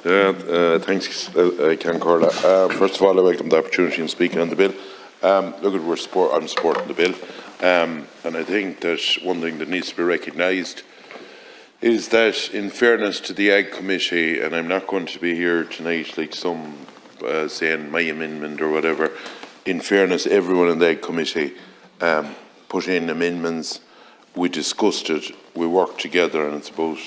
Thanks, Can Corla. First of all, I welcome the opportunity in speaking on the bill. I'm supporting the bill, and I think that one thing that needs to be recognised is that, in fairness to the Ag Committee, and I'm not going to be here tonight like some saying my amendment or whatever. In fairness, everyone in the Ag Committee put in amendments. We discussed it. We worked together, and it's about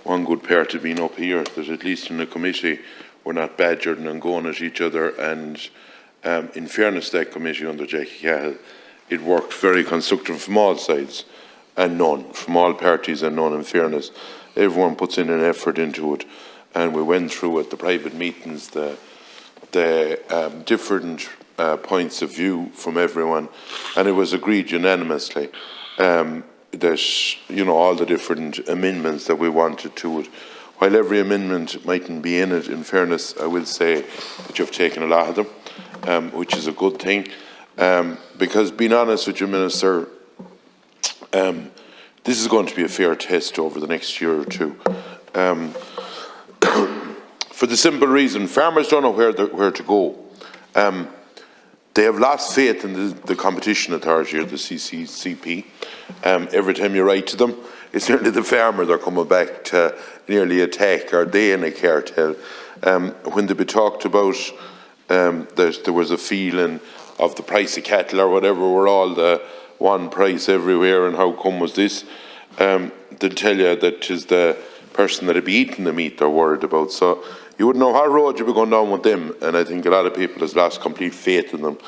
one good part of being up here, that at least in the committee we're not badgering and going at each other. And in fairness to that committee under Jackie Cahill, it worked very constructive from all sides and none, from all parties and none, in fairness. Everyone puts in an effort into it, and we went through at the private meetings the different points of view from everyone, and it was agreed unanimously that, you know, all the different amendments that we wanted to it. While every amendment mightn't be in it, in fairness, I will say that you've taken a lot of them, which is a good thing. Because, being honest with you, Minister, this is going to be a fair test over the next year or two. For the simple reason, farmers don't know where to go. They have lost faith in the Competition Authority, or the CCCP. Every time you write to them, it's nearly the farmer they're coming back to nearly attack, or they in a cartel. When they be talked about, there was a feeling of the price of cattle or whatever, we're all the one price everywhere, and how come was this? They'll tell you that 'tis the person that'll be eating the meat they're worried about. So you wouldn't know what road you'd be going down with them, and I think a lot of people has lost complete faith in them.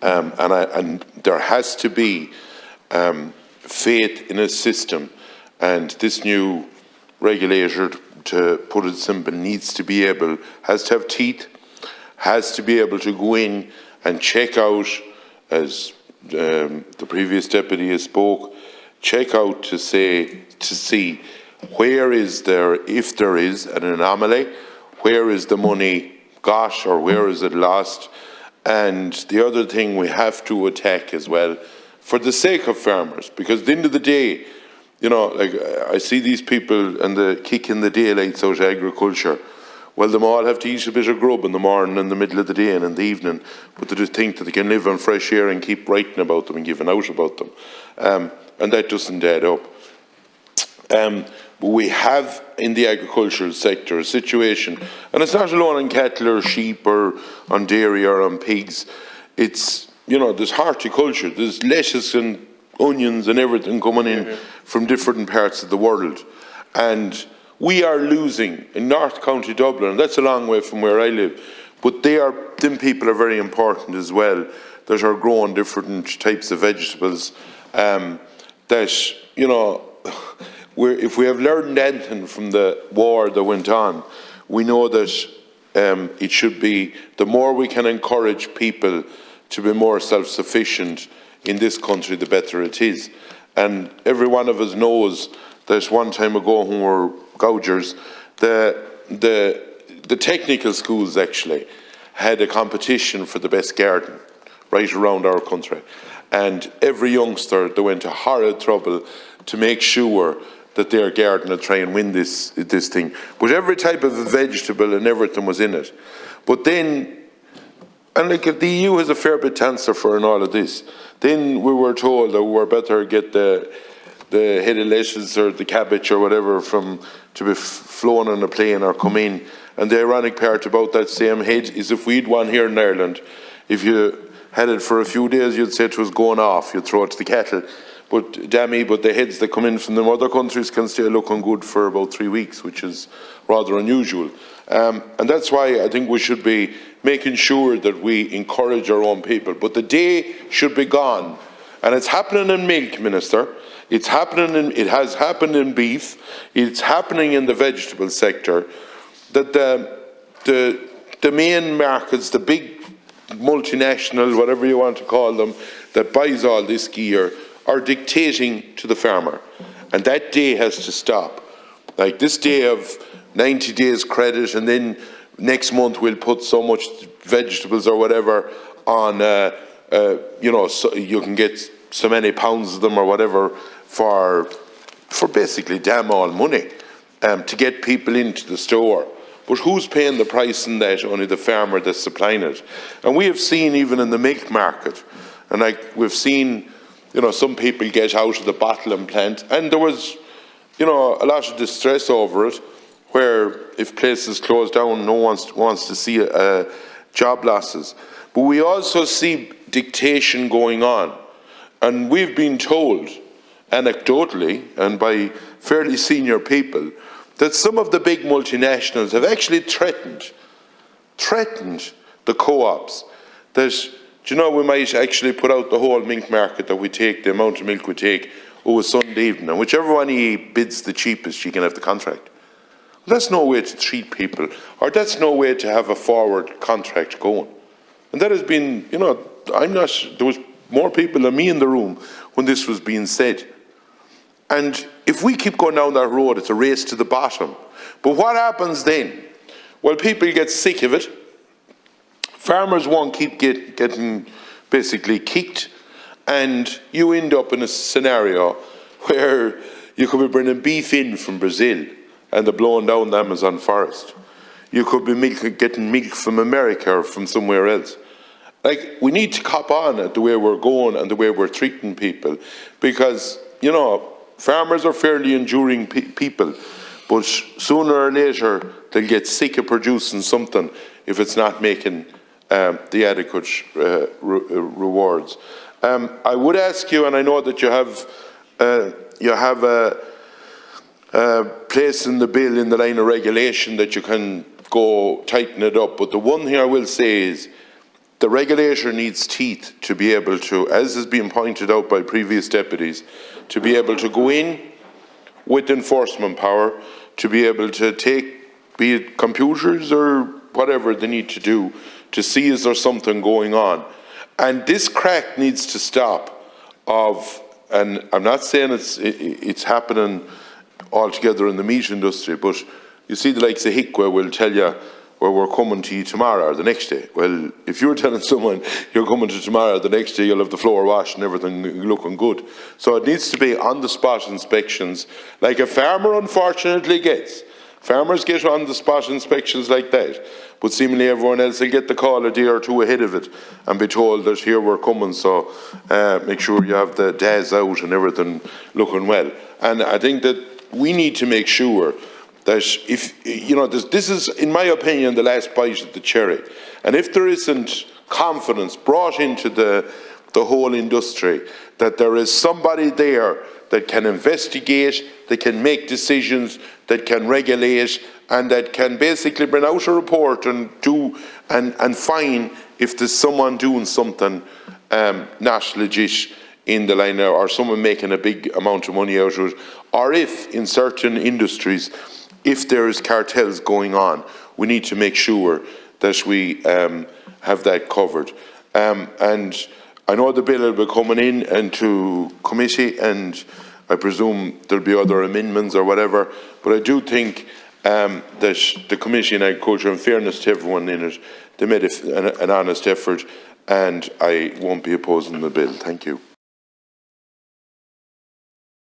And there has to be faith in a system, and this new regulator, to put it simple, has to have teeth, has to be able to go in and check out, as the previous deputy has spoke, check out to see where is there, if there is an anomaly, where is the money got or where is it lost. And the other thing we have to attack as well, for the sake of farmers, because at the end of the day, you know, like I see these people and the kicking the daylights out of agriculture. Well, them all have to eat a bit of grub in the morning, in the middle of the day and in the evening, but they just think that they can live on fresh air and keep writing about them and giving out about them. And that doesn't add up. But we have in the agricultural sector a situation, and it's not alone on cattle or sheep or on dairy or on pigs. It's, you know, there's horticulture, there's lettuce and onions and everything coming in from different parts of the world. And we are losing in North County Dublin, and that's a long way from where I live, but them people are very important as well, that are growing different types of vegetables, that, you know, if we have learned anything from the war that went on, we know that it should be, the more we can encourage people to be more self-sufficient in this country, the better it is. And every one of us knows that one time ago when we were gougers, the technical schools actually had a competition for the best garden right around our country. And every youngster, they went to horrid trouble to make sure that their garden would try and win this thing. But every type of a vegetable and everything was in it. But then, and like the EU has a fair bit to answer for in all of this, then we were told that we were better get the head of lettuce or the cabbage or whatever to be flown on a plane or come in. And the ironic part about that same head is, if we'd one here in Ireland, if you had it for a few days, you'd say it was going off, you'd throw it to the cattle. But the heads that come in from the other countries can stay looking good for about 3 weeks, which is rather unusual. And that's why I think we should be making sure that we encourage our own people. But the day should be gone. And it's happening in milk, Minister. It has happened in beef. It's happening in the vegetable sector. That the main markets, the big multinational, whatever you want to call them, that buys all this gear, are dictating to the farmer. And that day has to stop. Like this day of 90 days credit, and then next month we'll put so much vegetables or whatever on, you know, so you can get so many pounds of them or whatever for basically damn all money, to get people into the store. but who's paying the price in that? Only the farmer that's supplying it. And we have seen even in the milk market, and like we've seen, you know, some people get out of the bottling plant, and there was, you know, a lot of distress over it, where if places close down, no one wants to see job losses. But we also see dictation going on, and we've been told, anecdotally, and by fairly senior people, that some of the big multinationals have actually threatened the co-ops, that, you know, we might actually put out the whole milk market that we take, the amount of milk we take, over Sunday evening, and whichever one bids the cheapest, you can have the contract. Well, that's no way to treat people, or that's no way to have a forward contract going. And that has been, you know, there was more people than me in the room when this was being said. And if we keep going down that road, it's a race to the bottom. But what happens then? Well, people get sick of it. Farmers won't keep getting basically kicked. And you end up in a scenario where you could be bringing beef in from Brazil and they're blowing down the Amazon forest. You could be getting milk from America or from somewhere else. Like, we need to cop on at the way we're going and the way we're treating people, because, you know, farmers are fairly enduring people, but sooner or later they'll get sick of producing something if it's not making the adequate rewards. I would ask you, and I know that you have a place in the bill in the line of regulation that you can go tighten it up, but the one thing I will say is the regulator needs teeth to be able to, as has been pointed out by previous deputies, to be able to go in with enforcement power, to be able to take, be it computers or whatever they need to do, to see is there something going on. And this crack needs to stop and I'm not saying it's happening altogether in the meat industry, but you see the likes of Hikwa will tell you, well, we're coming to you tomorrow or the next day. Well, if you're telling someone you're coming to tomorrow or the next day, you'll have the floor washed and everything looking good. So it needs to be on-the-spot inspections, like a farmer unfortunately gets. Farmers get on-the-spot inspections like that, but seemingly everyone else will get the call a day or two ahead of it and be told that here we're coming, so make sure you have the DAS out and everything looking well. And I think that we need to make sure that if, you know, this is, in my opinion, the last bite of the cherry. And if there isn't confidence brought into the whole industry, that there is somebody there that can investigate, that can make decisions, that can regulate, and that can basically bring out a report and fine if there's someone doing something not legit in the line, or someone making a big amount of money out of it, or if in certain industries, if there is cartels going on, we need to make sure that we have that covered. And I know the bill will be coming in into committee, and I presume there'll be other amendments or whatever, but I do think that the Committee on Agriculture, in fairness to everyone in it, they made an honest effort, and I won't be opposing the bill. Thank you.